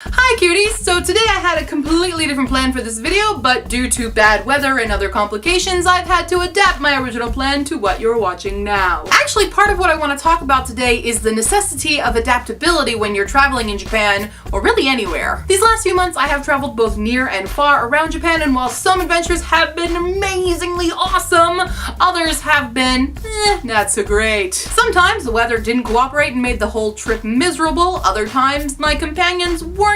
Hi cuties! So today I had a completely different plan for this video, but due to bad weather and other complications, I've had to adapt my original plan to what you're watching now. Actually, part of what I want to talk about today is the necessity of adaptability when you're traveling in Japan, or really anywhere. These last few months I have traveled both near and far around Japan, and while some adventures have been amazingly awesome, others have been, not so great. Sometimes the weather didn't cooperate and made the whole trip miserable, other times my companions weren't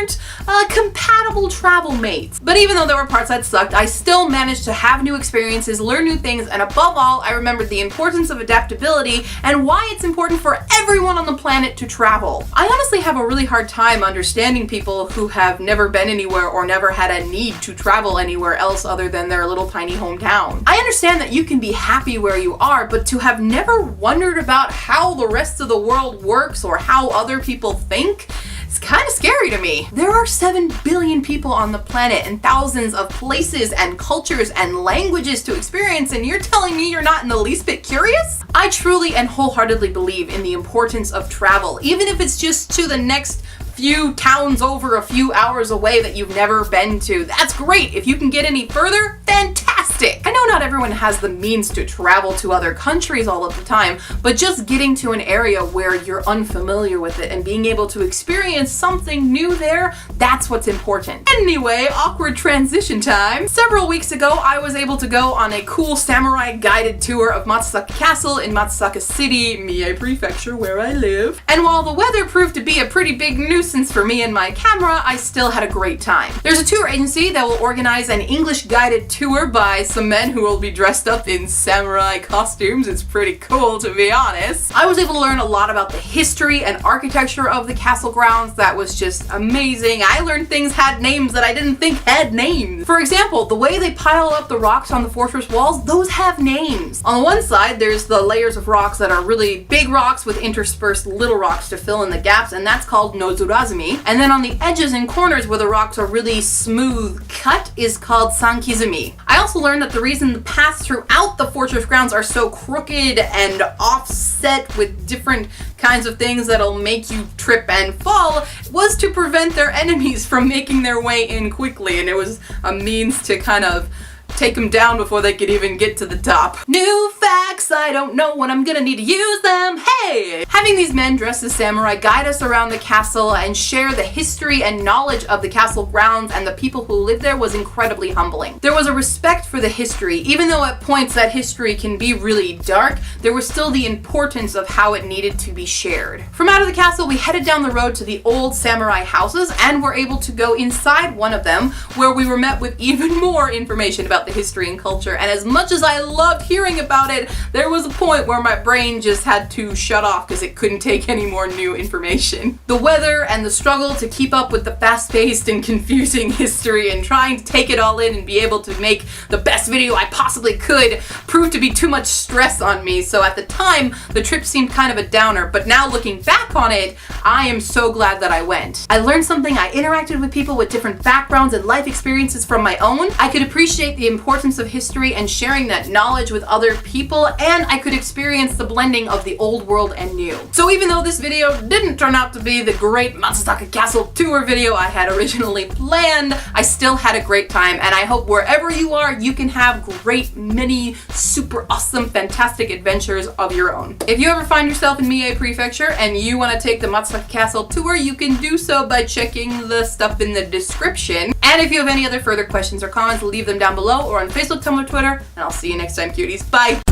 compatible travel mates. But even though there were parts that sucked, I still managed to have new experiences, learn new things, and above all, I remembered the importance of adaptability and why it's important for everyone on the planet to travel. I honestly have a really hard time understanding people who have never been anywhere or never had a need to travel anywhere else other than their little tiny hometown. I understand that you can be happy where you are, but to have never wondered about how the rest of the world works or how other people think, it's kind of scary to me. There are 7 billion people on the planet and thousands of places and cultures and languages to experience, and you're telling me you're not in the least bit curious? I truly and wholeheartedly believe in the importance of travel, even if it's just to the next few towns over a few hours away that you've never been to. That's great. If you can get any further, fantastic. I know not everyone has the means to travel to other countries all of the time, but just getting to an area where you're unfamiliar with it and being able to experience something new there, that's what's important. Anyway, awkward transition time. Several weeks ago, I was able to go on a cool samurai guided tour of Matsusaka Castle in Matsusaka City, Mie Prefecture, where I live. And while the weather proved to be a pretty big nuisance for me and my camera, I still had a great time. There's a tour agency that will organize an English guided tour by some men who will be dressed up in samurai costumes. It's pretty cool, to be honest. I was able to learn a lot about the history and architecture of the castle grounds. That was just amazing. I learned things had names that I didn't think had names. For example, the way they pile up the rocks on the fortress walls, those have names. On one side, there's the layers of rocks that are really big rocks with interspersed little rocks to fill in the gaps, and that's called nozurazumi. And then on the edges and corners where the rocks are really smooth cut is called sankizumi. I also learned that the reason the paths throughout the fortress grounds are so crooked and offset with different kinds of things that'll make you trip and fall was to prevent their enemies from making their way in quickly, and it was a means to kind of take them down before they could even get to the top. New facts, I don't know when I'm gonna need to use them. Hey! Having these men dressed as samurai guide us around the castle and share the history and knowledge of the castle grounds and the people who live there was incredibly humbling. There was a respect for the history. Even though at points that history can be really dark, there was still the importance of how it needed to be shared. From out of the castle, we headed down the road to the old samurai houses and were able to go inside one of them, where we were met with even more information about the history and culture. And as much as I loved hearing about it, there was a point where my brain just had to shut off because it couldn't take any more new information. The weather and the struggle to keep up with the fast-paced and confusing history and trying to take it all in and be able to make the best video I possibly could proved to be too much stress on me. So at the time, the trip seemed kind of a downer, but now looking back on it, I am so glad that I went. I learned something, I interacted with people with different backgrounds and life experiences from my own. I could appreciate the importance of history and sharing that knowledge with other people, and I could experience the blending of the old world and new. So even though this video didn't turn out to be the great Matsusaka Castle tour video I had originally planned, I still had a great time, and I hope wherever you are, you can have great, many, super awesome, fantastic adventures of your own. If you ever find yourself in Mie Prefecture and you want to take the Matsusaka Castle tour, you can do so by checking the stuff in the description. And if you have any other further questions or comments, leave them down below or on Facebook, Tumblr, Twitter, and I'll see you next time, cuties. Bye!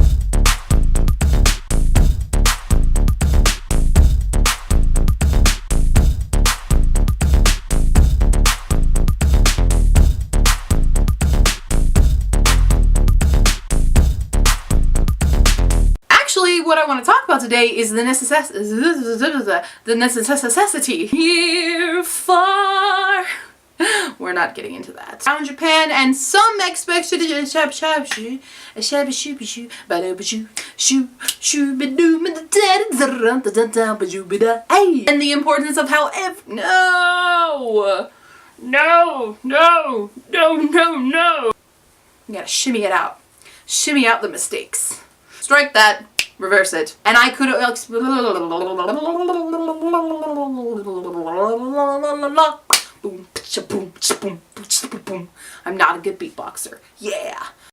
What I want to talk about today is the necessity here for. We're not getting into that. Around Japan and some expectations and the importance of how no. You gotta shimmy it out. Shimmy out the mistakes. Strike that. Reverse it. And I could boom, boom, boom, boom. I'm not a good beatboxer. Yeah.